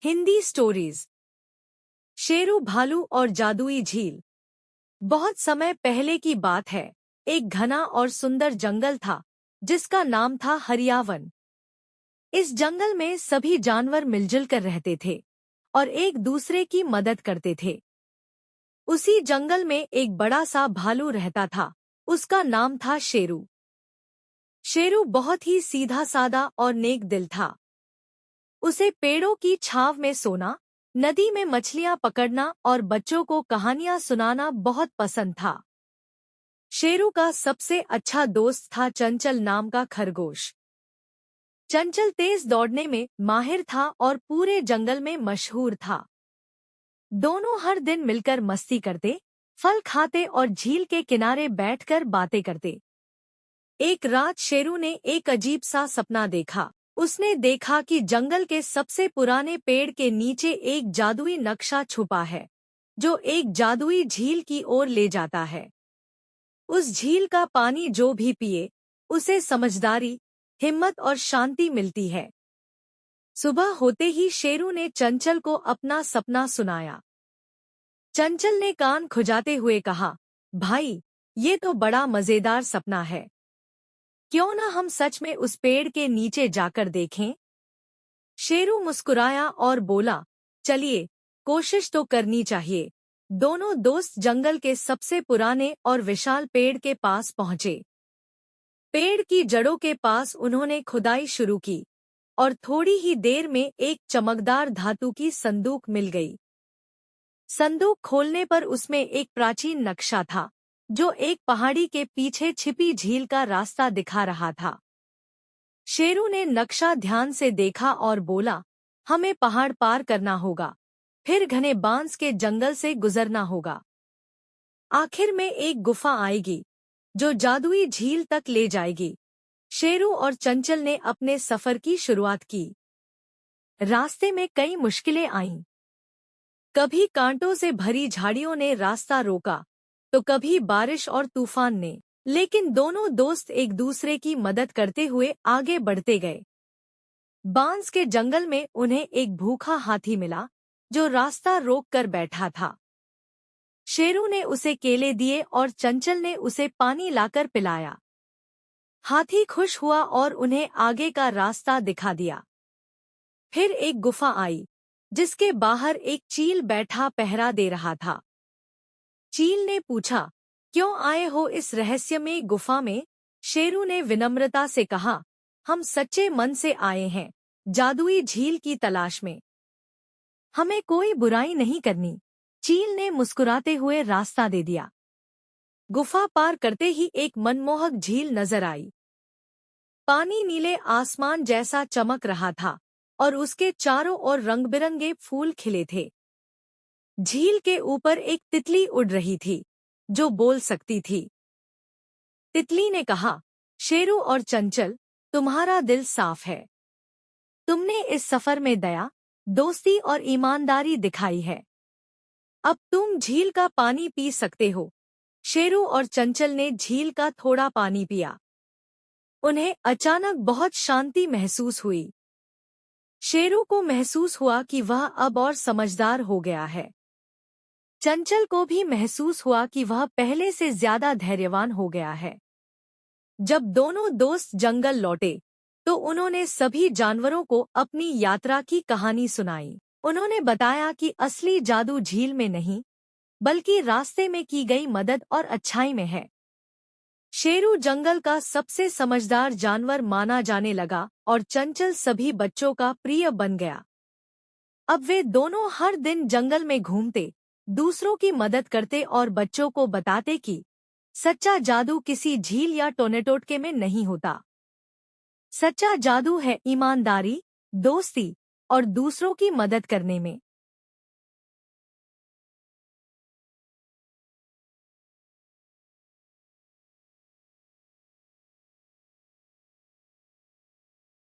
Hindi stories. Sheru भालू और जादुई झील। बहुत समय पहले की बात है। एक घना और सुंदर जंगल था जिसका नाम था हरियावन। इस जंगल में सभी जानवर मिलजुल कर रहते थे और एक दूसरे की मदद करते थे। उसी जंगल में एक बड़ा सा भालू रहता था। उसका नाम था शेरू। शेरू बहुत ही सीधा सादा और नेक दिल था। उसे पेड़ों की छांव में सोना, नदी में मछलियां पकड़ना और बच्चों को कहानियां सुनाना बहुत पसंद था। शेरू का सबसे अच्छा दोस्त था चंचल नाम का खरगोश। चंचल तेज दौड़ने में माहिर था और पूरे जंगल में मशहूर था। दोनों हर दिन मिलकर मस्ती करते, फल खाते और झील के किनारे बैठकर बातें करते। एक रात शेरू ने एक अजीब सा सपना देखा। उसने देखा कि जंगल के सबसे पुराने पेड़ के नीचे एक जादुई नक्शा छुपा है, जो एक जादुई झील की ओर ले जाता है। उस झील का पानी जो भी पिए, उसे समझदारी, हिम्मत और शांति मिलती है। सुबह होते ही शेरू ने चंचल को अपना सपना सुनाया। चंचल ने कान खुजाते हुए कहा, भाई, ये तो बड़ा मजेदार सपना है। क्यों ना हम सच में उस पेड़ के नीचे जाकर देखें? शेरू मुस्कुराया और बोला, चलिए, कोशिश तो करनी चाहिए। दोनों दोस्त जंगल के सबसे पुराने और विशाल पेड़ के पास पहुंचे। पेड़ की जड़ों के पास उन्होंने खुदाई शुरू की और थोड़ी ही देर में एक चमकदार धातु की संदूक मिल गई। संदूक खोलने पर उसमें एक प्राचीन नक्शा था, जो एक पहाड़ी के पीछे छिपी झील का रास्ता दिखा रहा था। शेरू ने नक्शा ध्यान से देखा और बोला, हमें पहाड़ पार करना होगा, फिर घने बांस के जंगल से गुजरना होगा। आखिर में एक गुफा आएगी, जो जादुई झील तक ले जाएगी। शेरू और चंचल ने अपने सफर की शुरुआत की। रास्ते में कई मुश्किलें आईं। कभी कांटों से भरी झाड़ियों ने रास्ता रोका, तो कभी बारिश और तूफान ने। लेकिन दोनों दोस्त एक दूसरे की मदद करते हुए आगे बढ़ते गए। बांस के जंगल में उन्हें एक भूखा हाथी मिला, जो रास्ता रोक कर बैठा था। शेरू ने उसे केले दिए और चंचल ने उसे पानी लाकर पिलाया। हाथी खुश हुआ और उन्हें आगे का रास्ता दिखा दिया। फिर एक गुफा आई, जिसके बाहर एक चील बैठा पहरा दे रहा था। चील ने पूछा, क्यों आए हो इस रहस्यमय गुफा में? शेरू ने विनम्रता से कहा, हम सच्चे मन से आए हैं, जादुई झील की तलाश में। हमें कोई बुराई नहीं करनी। चील ने मुस्कुराते हुए रास्ता दे दिया। गुफा पार करते ही एक मनमोहक झील नजर आई। पानी नीले आसमान जैसा चमक रहा था और उसके चारों ओर रंग-बिरंगे फूल खिले थे। झील के ऊपर एक तितली उड़ रही थी, जो बोल सकती थी। तितली ने कहा, शेरू और चंचल, तुम्हारा दिल साफ है। तुमने इस सफर में दया, दोस्ती और ईमानदारी दिखाई है। अब तुम झील का पानी पी सकते हो। शेरू और चंचल ने झील का थोड़ा पानी पिया। उन्हें अचानक बहुत शांति महसूस हुई। शेरू को महसूस हुआ कि वह अब और समझदार हो गया है। चंचल को भी महसूस हुआ कि वह पहले से ज्यादा धैर्यवान हो गया है। जब दोनों दोस्त जंगल लौटे, तो उन्होंने सभी जानवरों को अपनी यात्रा की कहानी सुनाई। उन्होंने बताया कि असली जादू झील में नहीं, बल्कि रास्ते में की गई मदद और अच्छाई में है। शेरू जंगल का सबसे समझदार जानवर माना जाने लगा और चंचल सभी बच्चों का प्रिय बन गया। अब वे दोनों हर दिन जंगल में घूमते, दूसरों की मदद करते और बच्चों को बताते कि सच्चा जादू किसी झील या टोनेटोटके में नहीं होता। सच्चा जादू है ईमानदारी, दोस्ती और दूसरों की मदद करने में।